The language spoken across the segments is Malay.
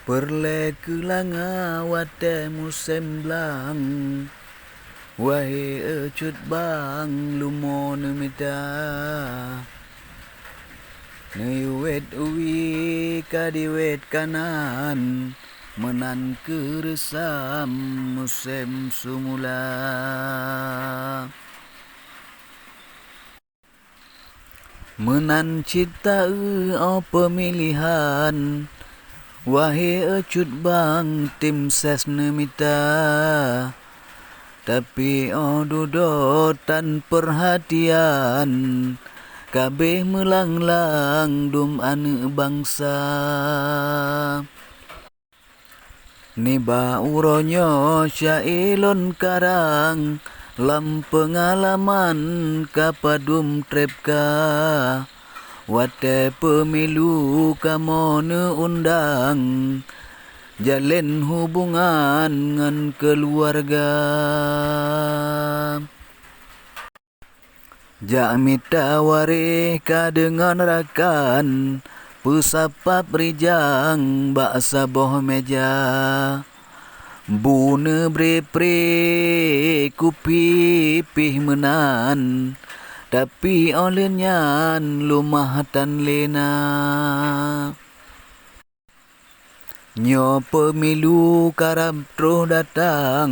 Perle kelanga wate musim blang, wahai ecut bang lumon mita. Newet uwi kadiwet kanan, menan keresam musim semula. Menan cita pemilihan, wahai ecut bang tim ses nemita. Tapi dudo tan perhatian, kabeh melanglang dum ane bangsa. Niba uronyo syailon karang, lam pengalaman kapadum trepka. Wate pemilu kamone undang, jalin hubungan ngan keluarga. Jamita wareh kadengan rakan, pusapap rijang baksa boh meja. Bune bre-pre kupi pih menan, tapi olenyan lumah tan lena. Nyo pemilu karab troh datang,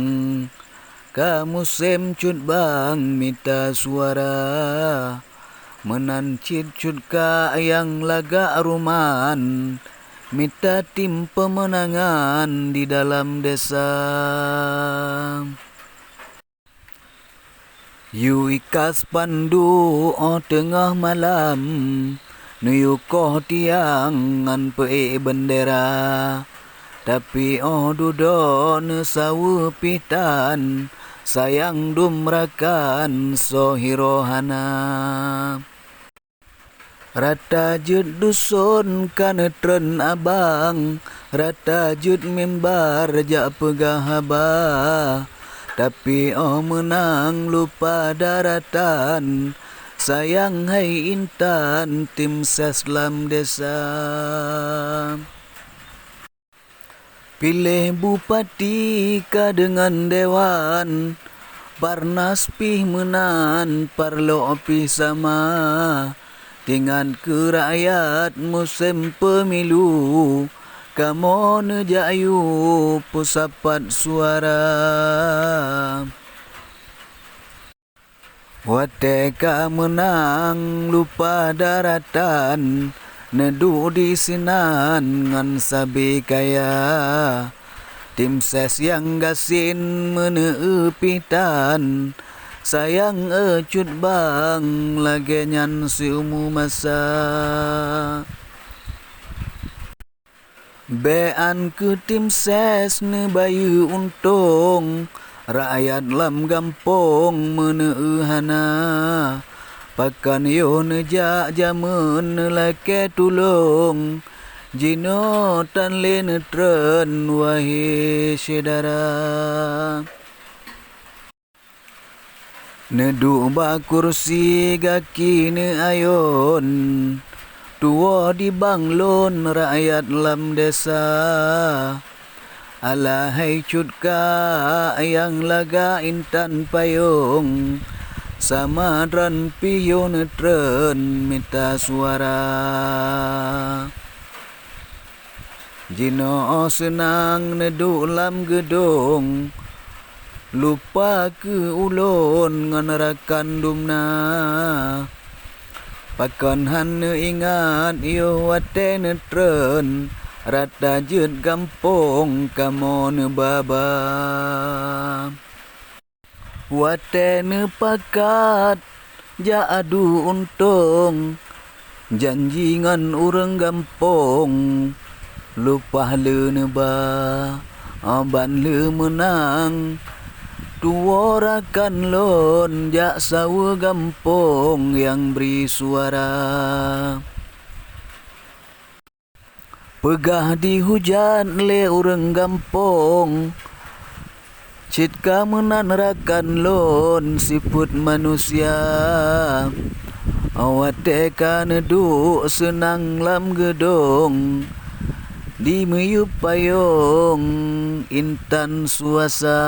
ka musim cut bang mita suara. Menancit cut ka yang laga ruman, mita tim pemenangan di dalam desa. Yu ikas pandu tengah malam, nuyukoh tiang ngan pe bendera. Tapi dudo ne sawu pitan, sayang dumrakan sohirohana. Rata jut dusun kanetren abang, rata jut mimbar jak pegahaba. Tapi menang lupa daratan, sayang hai intan tim ses lam desa. Pilih bupati ka dengan dewan, parnas pih menan parlo pih sama. Dengan ke rakyat musim pemilu, kamu nejayu pusapat suara. Wate ka menang lupa daratan, nedu di sinan ngan sabi kaya. Tim ses yang gasin meneupitan, sayang ecut bang lagi nyan seumu masa. Bean ke tim ses ne bayu untung, rakyat lam gampong meneuhana. Pakan yo nejak jamun lake tulung, jino tan len tren wahai saudara. Nedu ba kursi gaki ne ayon, tuo di banglon rakyat lam desa. Alahai cutka yang laga intan payung, sama dran piyon tren mita suara. Jino senang nedu lam gedung, lupa ke ulon nganarakan dumna. Pakan han ingat yo wate netren, rata jut gampong kamu baba. Wate ne pakat ja adu untung, janji ngan urang gampong, lupa le ne ba aban le menang. Tuo rakan lon jak sawa gampong yang beri suara. Pegah di hujan le urang gampong, citka menan rakan lon siput manusia. Awat teka nedu senang lam gedong, di meyup payung intan suasa.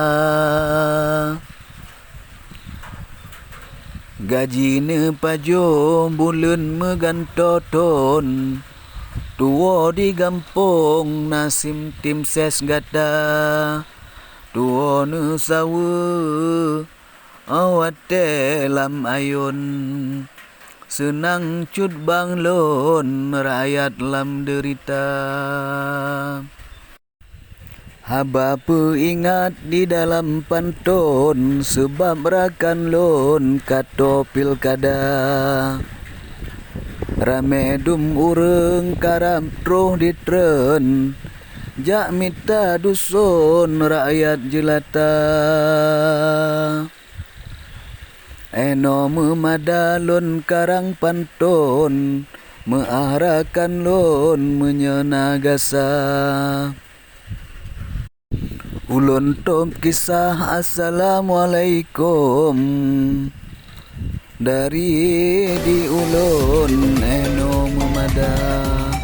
Gajine pajo bulan megantoton, tuo di gampong nasim tim ses gata. Tuo ne sawe awat dalam ayun, senang cut banglon rakyat lam derita. Haba ingat di dalam pantun, sebab rakan lon kato pilkada. Rame dum ureng karab troh di tren, jak mita dusun rakyat jelata. Eno memadalon karang pantun, mearakan lon menyenagasa. Ulun tom kisah assalamualaikum, dari di ulun eno memada.